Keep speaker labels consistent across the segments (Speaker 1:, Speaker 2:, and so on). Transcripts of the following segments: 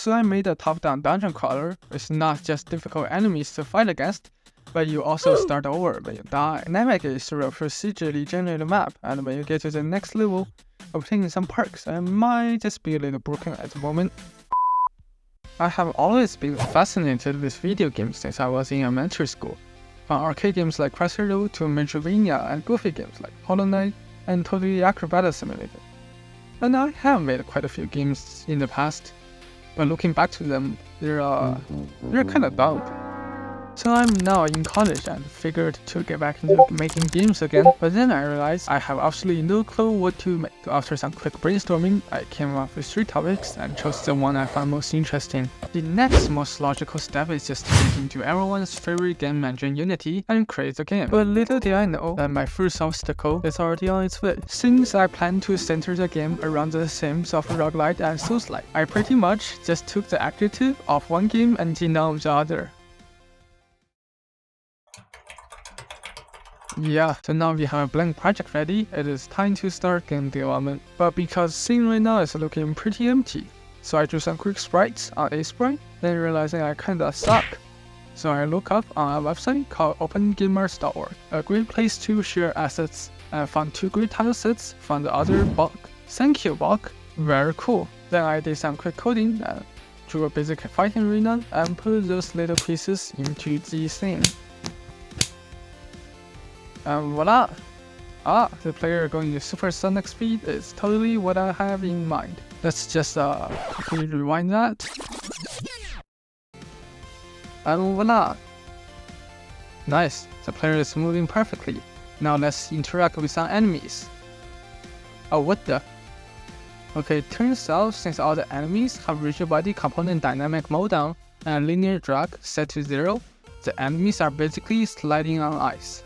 Speaker 1: So I made a top-down dungeon crawler with not just difficult enemies to fight against, but you also start over when you die. Navigate through a procedurally generated map, and when you get to the next level, obtaining some perks and might just be a little broken at the moment. I have always been fascinated with video games since I was in elementary school, from arcade games like Crash Hero to Metroidvania and goofy games like Hollow Knight and Totally Acrobat Simulator. And I have made quite a few games in the past, but looking back to them, they're kind of dumb. So I'm now in college and figured to get back into making games again, but then I realized I have absolutely no clue what to make. So after some quick brainstorming, I came up with 3 topics and chose the one I found most interesting. The next most logical step is just to get into everyone's favorite game engine Unity and create a game. But little did I know that my first obstacle is already on its way. Since I plan to center the game around the themes of roguelite and Souls-like, I pretty much just took the adjective of one game and the noun of the other. Yeah, so now we have a blank project ready, it is time to start game development. But because scene right now is looking pretty empty, so I drew some quick sprites on Sprite, then realizing I kinda suck. So I look up on a website called opengamers.org, a great place to share assets, and found 2 great tile sets from the other bulk. Thank you, bulk, very cool. Then I did some quick coding and drew a basic fighting arena and put those little pieces into the scene. And voila! The player going to supersonic speed is totally what I have in mind. Let's just quickly rewind that. And voila! Nice, the player is moving perfectly. Now let's interact with some enemies. Oh, what the? Okay, turns out since all the enemies have rigid body component dynamic mode down and linear drag set to 0, the enemies are basically sliding on ice.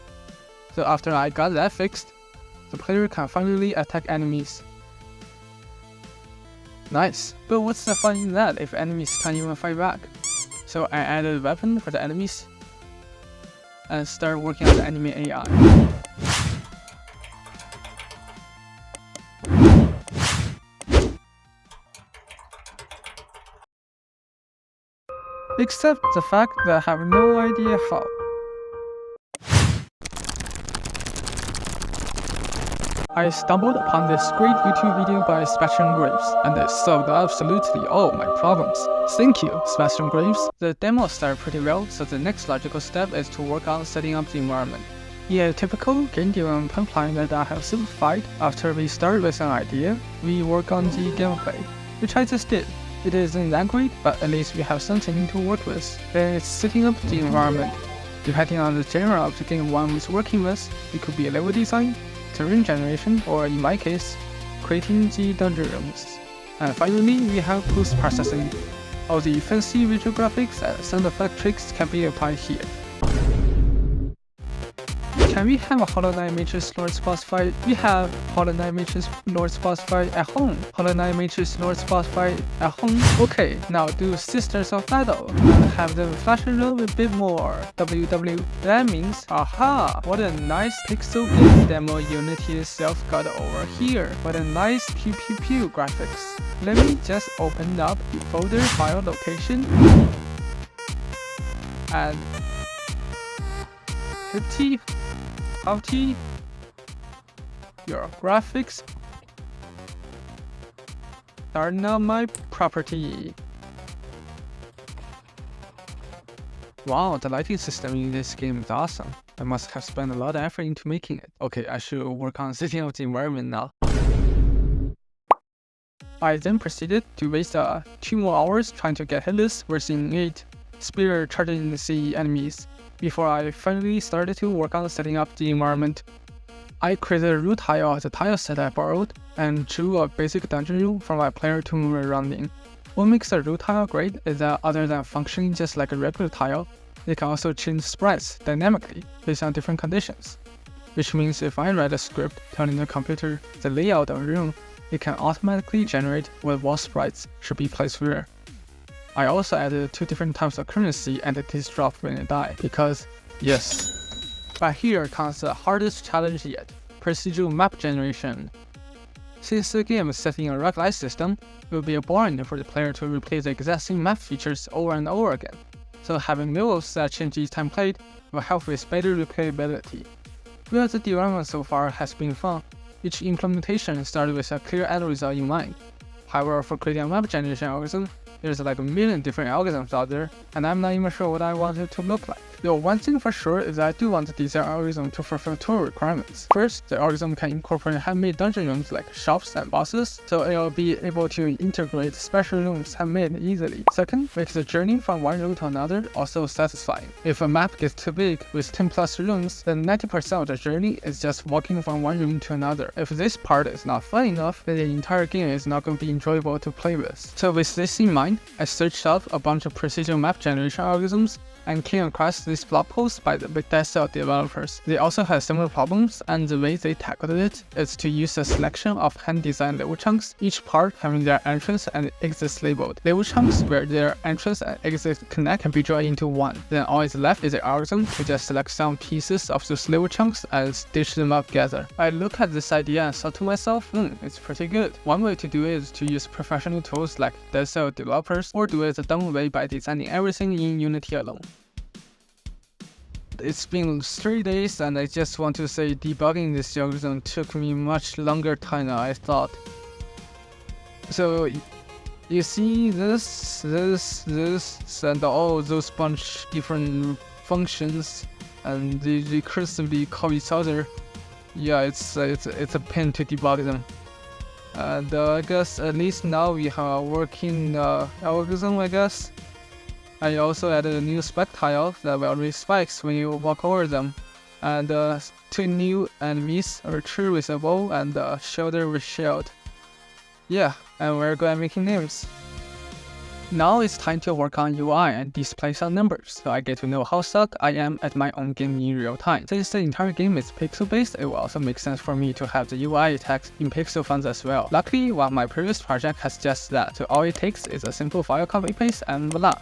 Speaker 1: So after I got that fixed, the player can finally attack enemies. Nice, but what's the fun in that if enemies can't even fight back? So I added a weapon for the enemies and started working on the enemy AI. Except the fact that I have no idea how. I stumbled upon this great YouTube video by Spectrum Graves, and it solved absolutely all my problems. Thank you, Spectrum Graves. The demo started pretty well, so the next logical step is to work on setting up the environment. In a typical game development pipeline that I have simplified, after we start with an idea, we work on the gameplay, which I just did. It isn't that great, but at least we have something to work with. Then it's setting up the environment. Depending on the genre of the game one is working with, it could be a level design, terrain generation, or in my case, creating the dungeon rooms. And finally, we have post-processing. All the fancy visual graphics and sound effect tricks can be applied here. Can we have a Hollow Knight Matrix Lord boss fight? We have Hollow Knight Matrix Lord boss fight at home. Hollow Knight Matrix Lord boss fight at home. Okay, now do Sisters of Battle and have them flash and roll a bit more. WW. That means, aha! What a nice pixel game demo Unity itself got over here. What a nice pew pew pew graphics. Let me just open up the folder file location and 50 your graphics are not my property. Wow, the lighting system in this game is awesome. I must have spent a lot of effort into making it. Okay, I should work on setting up the environment now. I then proceeded to waste 2 more hours trying to get hitless versus 8 spear charging the enemies before I finally started to work on setting up the environment. I created a root tile as a tile set I borrowed and drew a basic dungeon room for my player to move around in. What makes a root tile great is that other than functioning just like a regular tile, it can also change sprites dynamically based on different conditions. Which means if I write a script telling the computer the layout of a room, it can automatically generate what wall sprites should be placed where. I also added 2 different types of currency entities drop when you die, because, yes. But here comes the hardest challenge yet, procedural map generation. Since the game is set in a roguelike system, it will be boring for the player to replay the exact same map features over and over again, so having levels that change each time played will help with better replayability. While the development so far has been fun, each implementation started with a clear end result in mind. However, for creating a map generation algorithm, there's like a million different algorithms out there, and I'm not even sure what I want it to look like. Though one thing for sure is that I do want the design algorithm to fulfill two requirements. First, the algorithm can incorporate handmade dungeon rooms like shops and bosses, so it will be able to integrate special rooms handmade easily. Second, make the journey from one room to another also satisfying. If a map gets too big with 10 plus rooms, then 90% of the journey is just walking from one room to another. If this part is not fun enough, then the entire game is not going to be enjoyable to play with. So with this in mind, I searched up a bunch of precision map generation algorithms and came across this blog post by the Picasso developers. They also had similar problems, and the way they tackled it is to use a selection of hand-designed level chunks, each part having their entrance and exits labeled. Level chunks where their entrance and exit connect can be drawn into one. Then all is left is the algorithm to just select some pieces of those level chunks and stitch them up together. I looked at this idea and thought to myself, it's pretty good. One way to do it is to use professional tools like DaVinci developers, or do it the dumb way by designing everything in Unity alone. It's been 3 days, and I just want to say debugging this algorithm took me much longer time than I thought. So you see this, and all those bunch different functions, and they recursively call each other. Yeah, it's a pain to debug them. And I guess at least now we have a working algorithm, I guess. I also added a new spec tile that will raise spikes when you walk over them, and 2 new enemies, a tree with a bow and a shoulder with shield. Yeah, and we're good at making names. Now it's time to work on UI and display some numbers, so I get to know how stuck I am at my own game in real time. Since the entire game is pixel based, it will also make sense for me to have the UI text in pixel fonts as well. Luckily, one of my previous project has just that, so all it takes is a simple file copy paste and voila.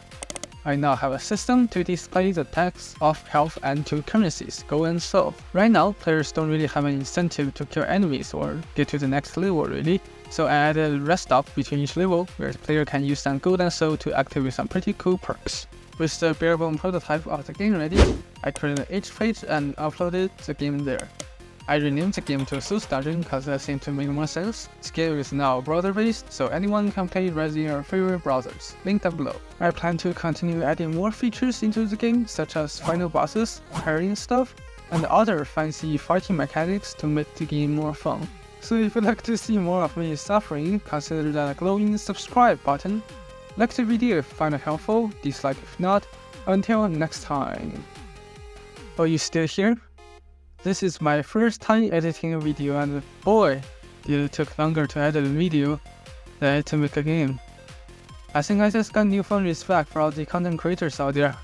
Speaker 1: I now have a system to display the text of health and 2 currencies, gold and silver. Right now, players don't really have an incentive to kill enemies or get to the next level really, so I added a rest stop between each level where the player can use some gold and silver to activate some pretty cool perks. With the bare-bone prototype of the game ready, I created an H page and uploaded the game there. I renamed the game to Source Dungeon because that seemed to make more sense. Scale is now browser-based, so anyone can play right in your favorite browsers. Link down below. I plan to continue adding more features into the game, such as final bosses, hiring stuff, and other fancy fighting mechanics to make the game more fun. So if you'd like to see more of me suffering, consider that glowing subscribe button. Like the video if you find it helpful, dislike if not. Until next time. Are you still here? This is my first time editing a video, and boy, did it take longer to edit a video than to make a game. I think I just got newfound respect for all the content creators out there.